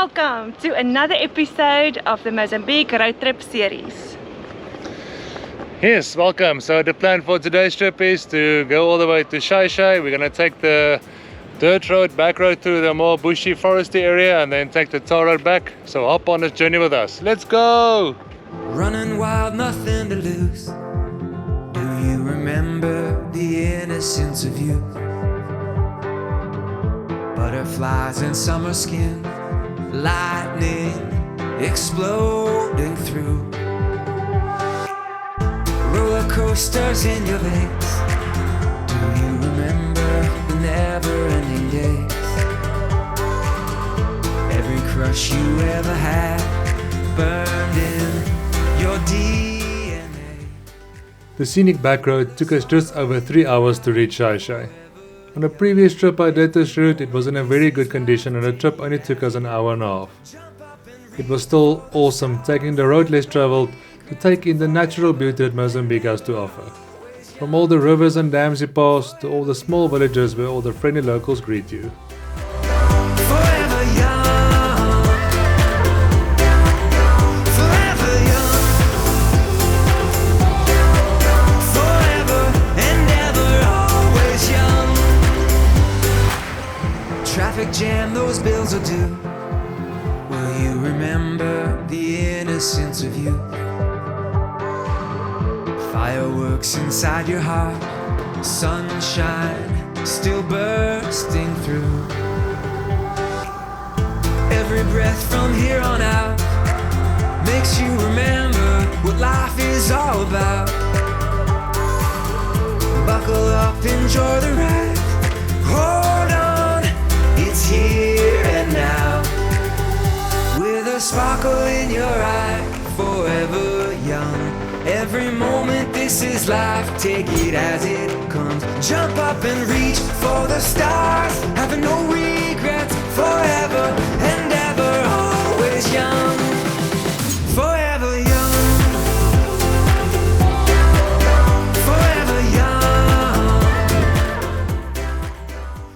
welcome to another episode of the Mozambique road trip series. Yes, welcome. So the plan for today's trip is to go all the way to Xai Xai. We're going to take the dirt road, back road through the more bushy foresty area and then take the tar road back. So hop on this journey with us. Let's go! Running wild, nothing to lose. Do you remember the innocence of youth? Butterflies in summer skin, lightning exploding through. Roller coasters in your veins. Do you remember the never-ending days? Every crush you ever had burned in your DNA. The scenic back road took us just over 3 hours to reach Xai Xai. On a previous trip I did this route, it was in a very good condition and the trip only took us an hour and a half. It was still awesome taking the road less traveled to take in the natural beauty that Mozambique has to offer. From all the rivers and dams you pass to all the small villages where all the friendly locals greet you. Forever young, forever young, forever and ever, always young. Traffic jam, those bills are due. Will you remember the innocence of you? Fireworks inside your heart, sunshine still bursting through. Every breath from here on out makes you remember what life is all about. Buckle up, enjoy the ride. Hold on, it's here and now. With a sparkle in your eye, forever young. Every moment, this is life, take it as it comes. Jump up and reach for the stars, having no regrets, forever and ever, always young. Forever young, forever young.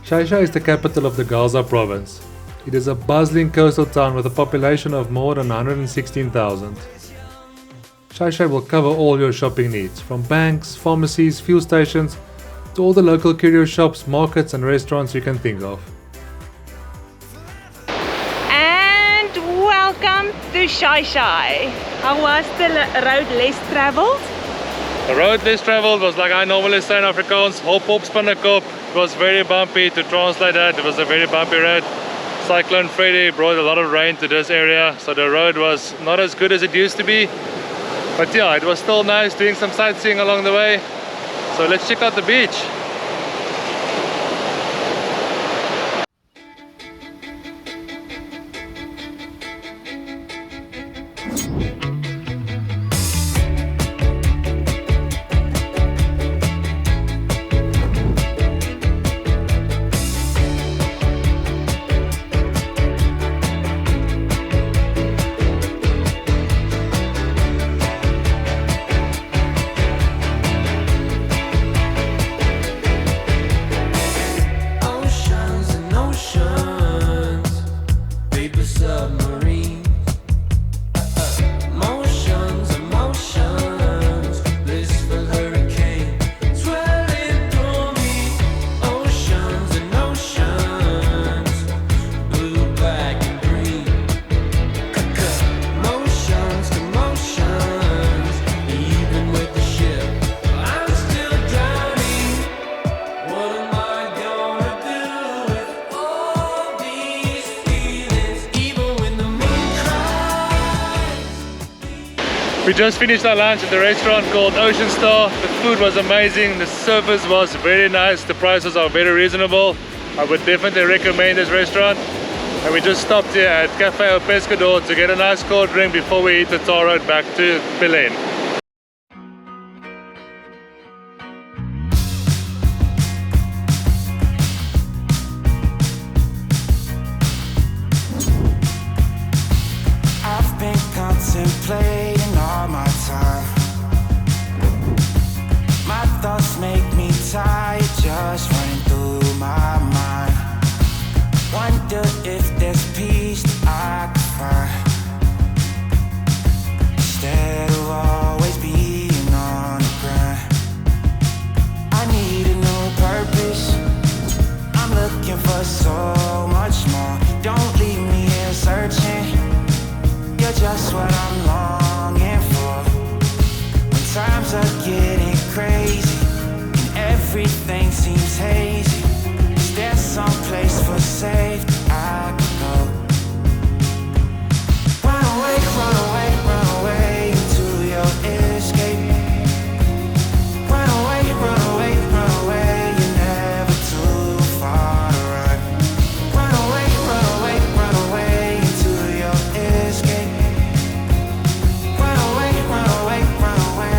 Xai Xai is the capital of the Gaza province. It is a bustling coastal town with a population of more than 116,000. Xai Xai will cover all your shopping needs, from banks, pharmacies, fuel stations, to all the local curio shops, markets and restaurants you can think of. And welcome to Xai Xai. How was the road less traveled? The road less traveled was, like I normally say in Afrikaans, hop op spinnekop. It was very bumpy. To translate that, it was a very bumpy road. Cyclone Freddy brought a lot of rain to this area, so the road was not as good as it used to be. But yeah, it was still nice doing some sightseeing along the way. So let's check out the beach. We just finished our lunch at the restaurant called Ocean Star. The food was amazing, the service was very nice, the prices are very reasonable. I would definitely recommend this restaurant. And we just stopped here at Cafe Pescador to get a nice cold drink before we eat the tar road back to Belen. I've been contemplating all my time. My thoughts make me tired, just running through my mind. Wonder if there's peace I just what I'm longing for. When times are getting crazy and everything seems hazy, is there some place for safety I could go? Run away, run away, run away to your escape. Run away, run away, run away, you're never too far to run. Run away, run away, run away to your escape. Run away, run away, run away.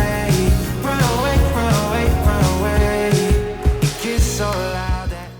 Run away, run away, run away. It gets so loud that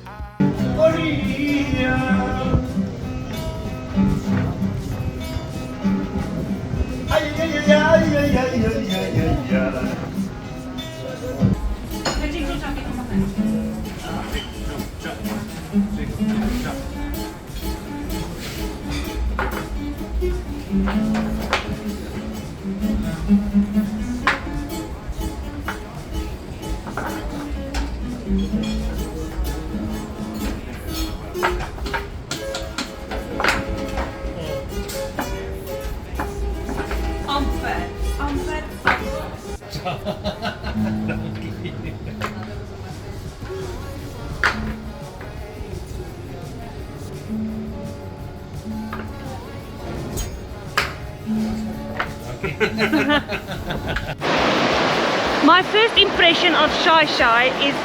My first impression of Xai Xai is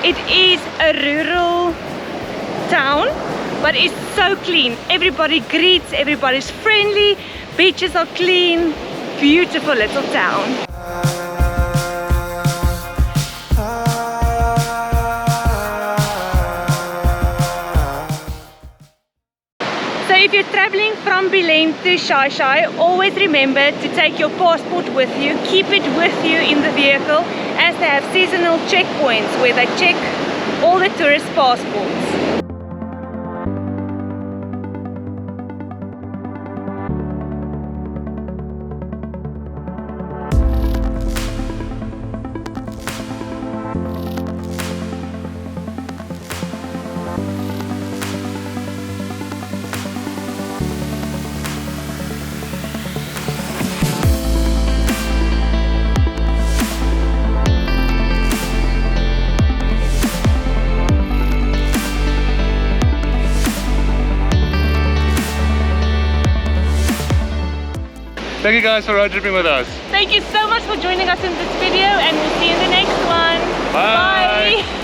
it is a rural town, but it's so clean. Everybody greets, everybody's friendly, beaches are clean, beautiful little town. So if you're traveling from Belen to Xai Xai, always remember to take your passport with you. Keep it with you in the vehicle, as they have seasonal checkpoints where they check all the tourist passports. Thank you guys for road tripping with us. Thank you so much for joining us in this video, and we'll see you in the next one. Bye. Bye.